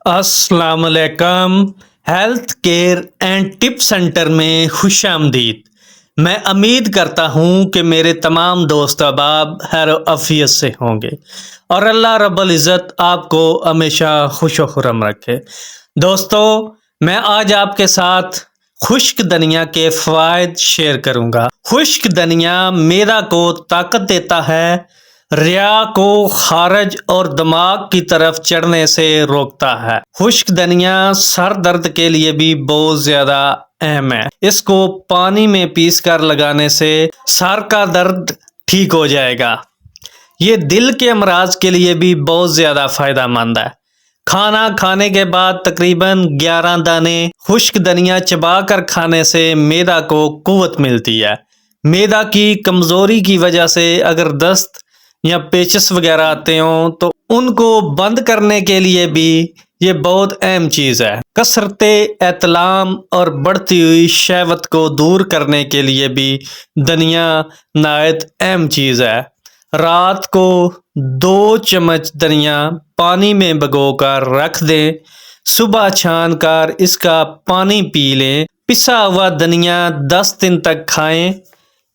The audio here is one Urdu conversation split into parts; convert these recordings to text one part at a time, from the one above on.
السلام علیکم۔ Health care and tip centre میں خوش آمدید۔ میں امید کرتا ہوں کہ میرے تمام دوست احباب خیر و عافیت سے ہوں گے اور اللہ رب العزت آپ کو ہمیشہ خوش و خرم رکھے۔ دوستو، میں آج آپ کے ساتھ خشک دھنیا کے فوائد شیئر کروں گا۔ خشک دھنیا معدہ کو طاقت دیتا ہے، ریا کو خارج اور دماغ کی طرف چڑھنے سے روکتا ہے۔ خشک دھنیا سر درد کے لیے بھی بہت زیادہ اہم ہے۔ اس کو پانی میں پیس کر لگانے سے سر کا درد ٹھیک ہو جائے گا۔ یہ دل کے امراض کے لیے بھی بہت زیادہ فائدہ مند ہے۔ کھانا کھانے کے بعد تقریباً 11 دانے خشک دھنیا چبا کر کھانے سے معدہ کو قوت ملتی ہے۔ معدہ کی کمزوری کی وجہ سے اگر دست یا پیچس وغیرہ آتے ہوں تو ان کو بند کرنے کے لیے بھی یہ بہت اہم چیز ہے۔ کثرت احتلام اور بڑھتی ہوئی شہوت کو دور کرنے کے لیے بھی دھنیا نہایت اہم چیز ہے۔ رات کو 2 چمچ دھنیا پانی میں بھگو کر رکھ دیں، صبح چھان کر اس کا پانی پی لیں۔ پسا ہوا دھنیا 10 دن تک کھائیں،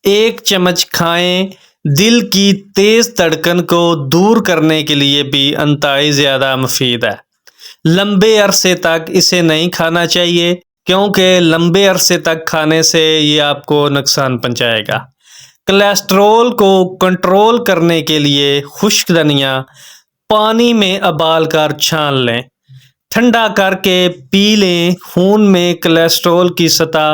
1 چمچ کھائیں۔ دل کی تیز دھڑکن کو دور کرنے کے لیے بھی انتہائی زیادہ مفید ہے۔ لمبے عرصے تک اسے نہیں کھانا چاہیے کیونکہ لمبے عرصے تک کھانے سے یہ آپ کو نقصان پہنچائے گا۔ کولیسٹرول کو کنٹرول کرنے کے لیے خشک دھنیا پانی میں ابال کر چھان لیں، ٹھنڈا کر کے پی لیں۔ خون میں کولیسٹرول کی سطح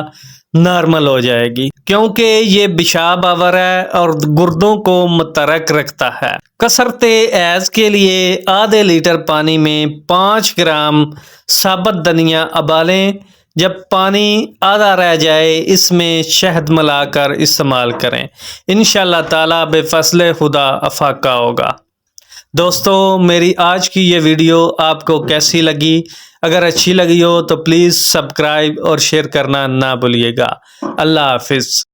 نارمل ہو جائے گی کیونکہ یہ پیشاب آور ہے اور گردوں کو متحرک رکھتا ہے۔ کثرت ایض کے لیے آدھے لیٹر پانی میں 5 گرام ثابت دھنیا ابالیں۔ جب پانی آدھا رہ جائے اس میں شہد ملا کر استعمال کریں، انشاءاللہ تعالی بفضل خدا افاقہ ہوگا۔ دوستو، میری آج کی یہ ویڈیو آپ کو کیسی لگی؟ اگر اچھی لگی ہو تو پلیز سبسکرائب اور شیئر کرنا نہ بھولیے گا۔ اللہ حافظ۔